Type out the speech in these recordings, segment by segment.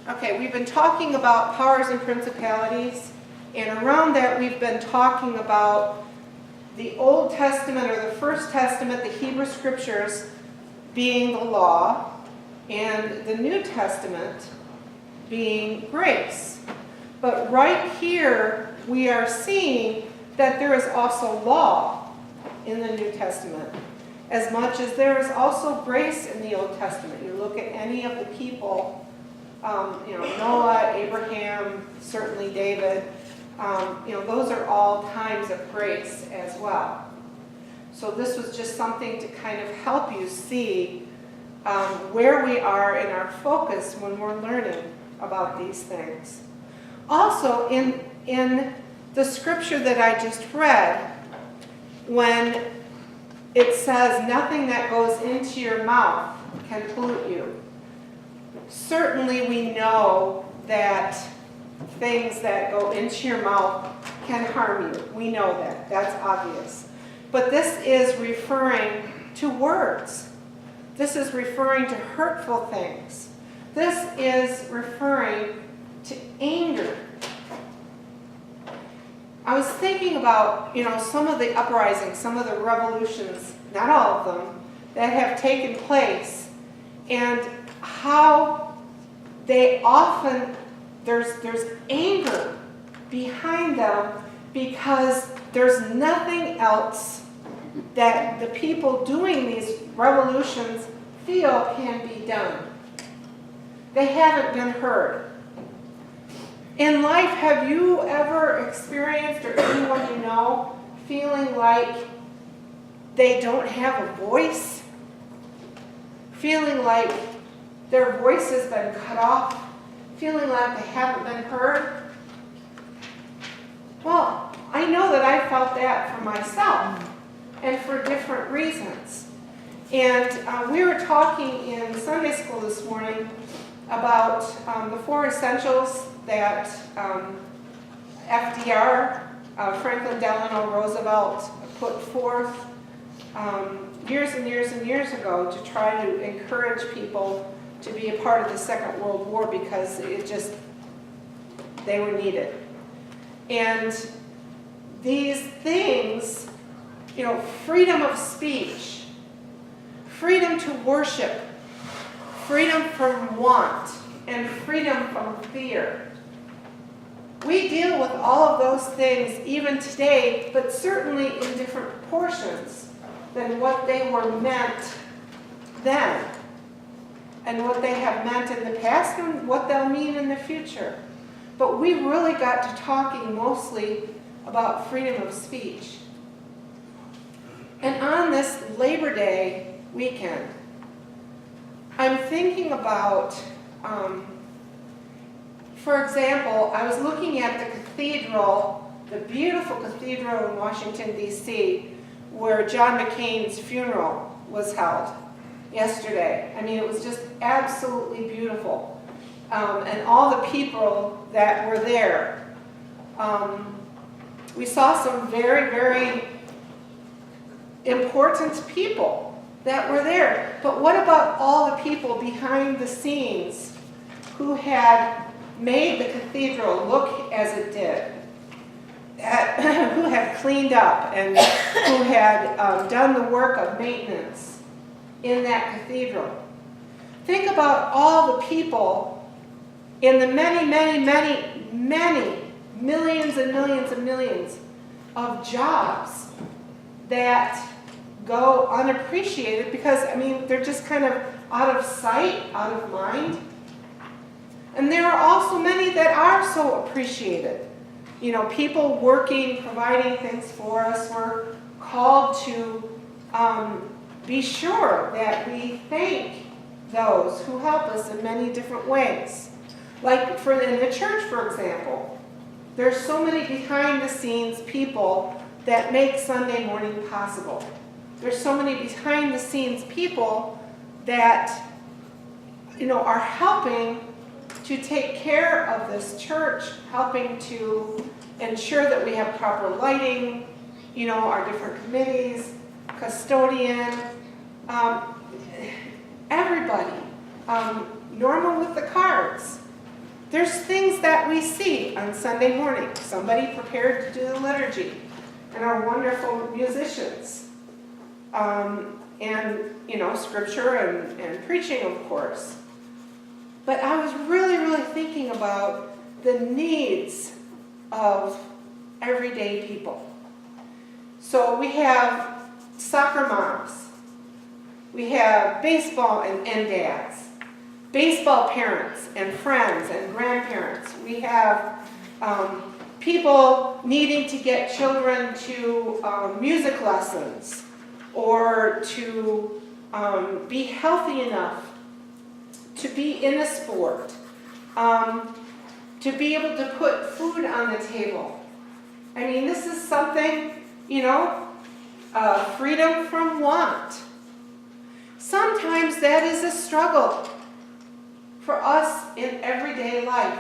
Okay, we've been talking about powers and principalities, and around that we've been talking about the Old Testament or the First Testament, the Hebrew Scriptures, being the law, and the New Testament being grace. But right here we are seeing that there is also law in the New Testament, as much as there is also grace in the Old Testament. You look at any of the people, Noah, Abraham, certainly David, those are all times of grace as well. So this was just something to kind of help you see where we are in our focus when we're learning about these things. Also, in the scripture that I just read, when it says nothing that goes into your mouth can pollute you, certainly we know that things that go into your mouth can harm you. We know that. That's obvious. But this is referring to words. This is referring to hurtful things. This is referring to anger. I was thinking about, some of the uprisings, some of the revolutions, not all of them, that have taken place, and how they often, there's anger behind them because there's nothing else that the people doing these revolutions feel can be done. They haven't been heard. In life, have you ever experienced, or anyone you know, feeling like they don't have a voice? Feeling like their voice has been cut off? Feeling like they haven't been heard? Well, I know that I felt that for myself, and for different reasons. And we were talking in Sunday school this morning about the 4 essentials that FDR, Franklin Delano Roosevelt, put forth years and years and years ago to try to encourage people to be a part of the Second World War because they were needed. And these things, freedom of speech, freedom to worship, freedom from want, and freedom from fear. We deal with all of those things even today, but certainly in different proportions than what they were meant then, and what they have meant in the past, and what they'll mean in the future. But we really got to talking mostly about freedom of speech. And on this Labor Day weekend, I'm thinking about, for example, I was looking at the cathedral, the beautiful cathedral in Washington, D.C., where John McCain's funeral was held yesterday. I mean, it was just absolutely beautiful. And all the people that were there. We saw some very, very important people that were there. But what about all the people behind the scenes who had made the cathedral look as it did? Who had cleaned up and who had done the work of maintenance in that cathedral? Think about all the people in the many, many, many, many millions and millions and millions of jobs that go unappreciated because, they're just kind of out of sight, out of mind. And there are also many that are so appreciated. People working, providing things for us. We're called to be sure that we thank those who help us in many different ways. Like in the church, for example, there's so many behind-the-scenes people that make Sunday morning possible. There's so many behind-the-scenes people that, are helping to take care of this church, helping to ensure that we have proper lighting, our different committees, custodian, everybody. Norma with the cards. There's things that we see on Sunday morning. Somebody prepared to do the liturgy, and our wonderful musicians. And, scripture and preaching, of course. But I was really, really thinking about the needs of everyday people. So we have soccer moms. We have baseball and dads. Baseball parents and friends and grandparents. We have people needing to get children to music lessons or to be healthy enough to be in a sport, to be able to put food on the table. I mean, this is something, freedom from want. Sometimes that is a struggle for us in everyday life.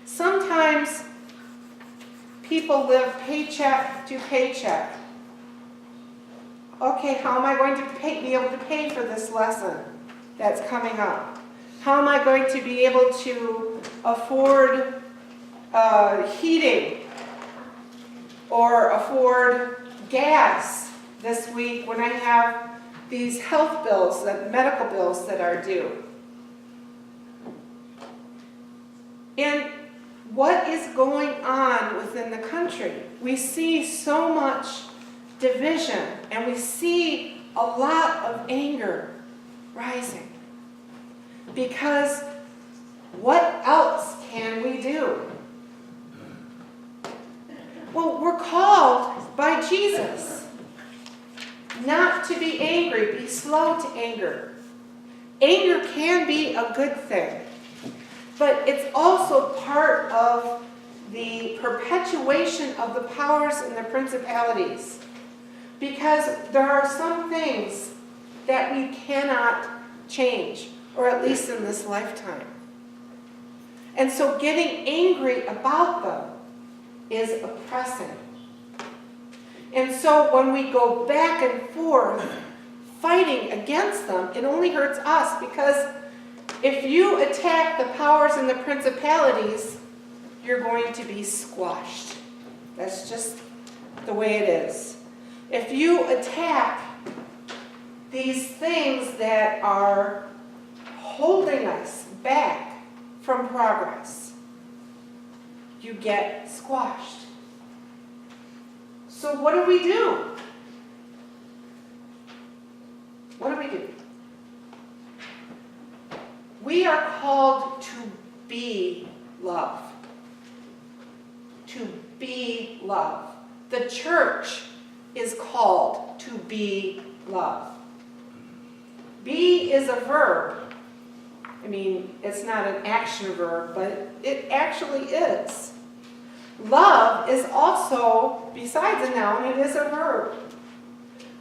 Sometimes people live paycheck to paycheck. Okay, how am I going to be able to pay for this lesson that's coming up? How am I going to be able to afford heating or afford gas this week when I have these health bills, medical bills that are due? And what is going on within the country? We see so much division, and we see a lot of anger rising. Because what else can we do? Well, we're called by Jesus not to be angry, be slow to anger. Anger can be a good thing, but it's also part of the perpetuation of the powers and the principalities. Because there are some things that we cannot change, or at least in this lifetime. And so getting angry about them is oppressing. And so when we go back and forth fighting against them, it only hurts us, because if you attack the powers and the principalities, you're going to be squashed. That's just the way it is. If you attack these things that are holding us back from progress, you get squashed. So what do we do? What do we do? We are called to be love. To be love. The church is called to be love. Be is a verb. I mean, it's not an action verb, but it actually is. Love is also, besides a noun, it is a verb.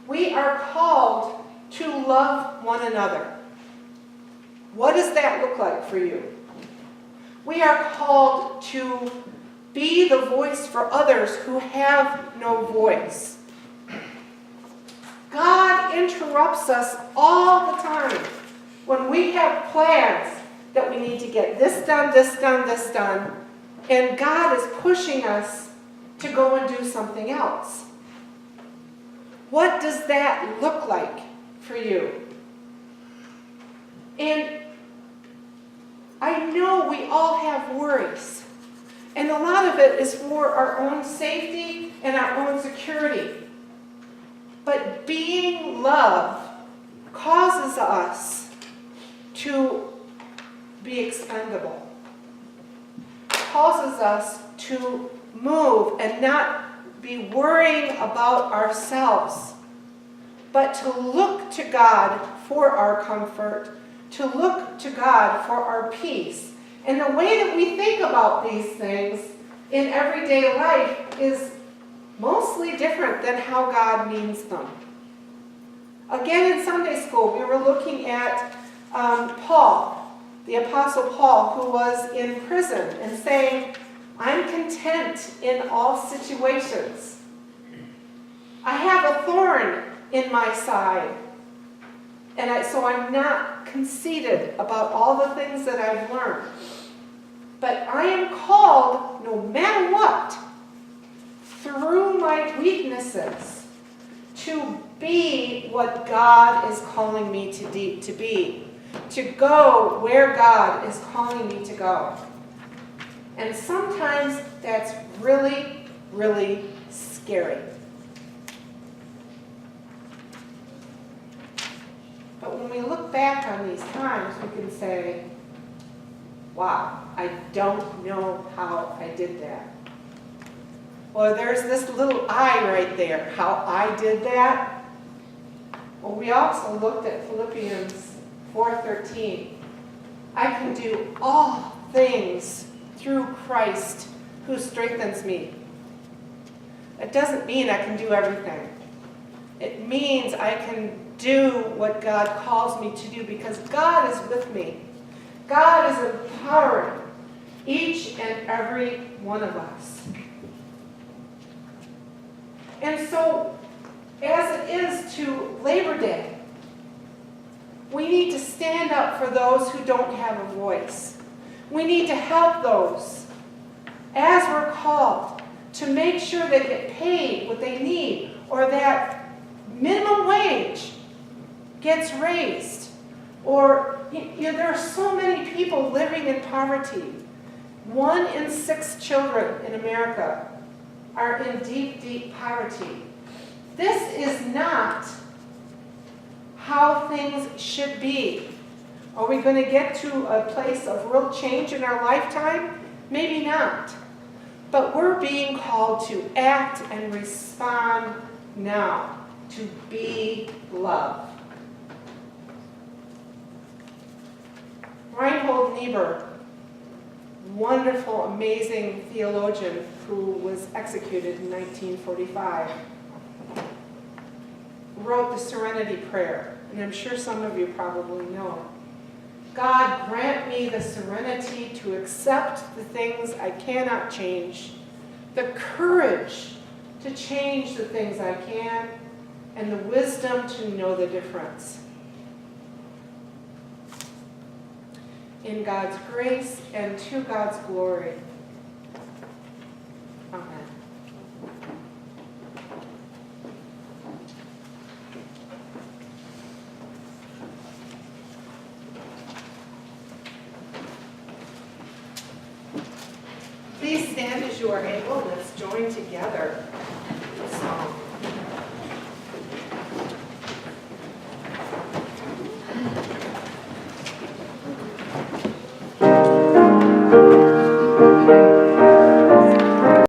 We are called to love one another. What does that look like for you? We are called to be the voice for others who have no voice. God interrupts us all the time when we have plans that we need to get this done, this done, this done, and God is pushing us to go and do something else. What does that look like for you? And I know we all have worries, and a lot of it is for our own safety and our own security. But being love causes us to be expendable, causes us to move and not be worrying about ourselves, but to look to God for our comfort, to look to God for our peace. And the way that we think about these things in everyday life is mostly different than how God means them. Again, in Sunday school, we were looking at Paul, the Apostle Paul, who was in prison and saying, I'm content in all situations. I have a thorn in my side, and so I'm not conceited about all the things that I've learned. But I am called, no matter what, through my weaknesses, to be what God is calling me to be, to go where God is calling me to go. And sometimes that's really, really scary. But when we look back on these times, we can say, wow, I don't know how I did that. Well, there's this little I right there, how I did that. Well, we also looked at Philippians 4:13. I can do all things through Christ who strengthens me. It doesn't mean I can do everything. It means I can do what God calls me to do because God is with me. God is empowering each and every one of us. And so, as it is to Labor Day, we need to stand up for those who don't have a voice. We need to help those, as we're called, to make sure they get paid what they need, or that minimum wage gets raised. Or, there are so many people living in poverty. 1 in 6 children in America are in deep, deep poverty. This is not how things should be. Are we going to get to a place of real change in our lifetime? Maybe not. But we're being called to act and respond now, to be love. Reinhold Niebuhr, wonderful, amazing theologian who was executed in 1945, wrote the Serenity Prayer, and I'm sure some of you probably know it. God, grant me the serenity to accept the things I cannot change, the courage to change the things I can, and the wisdom to know the difference. In God's grace and to God's glory. Amen. Please stand as you are able. Let's join together in song. Thank you.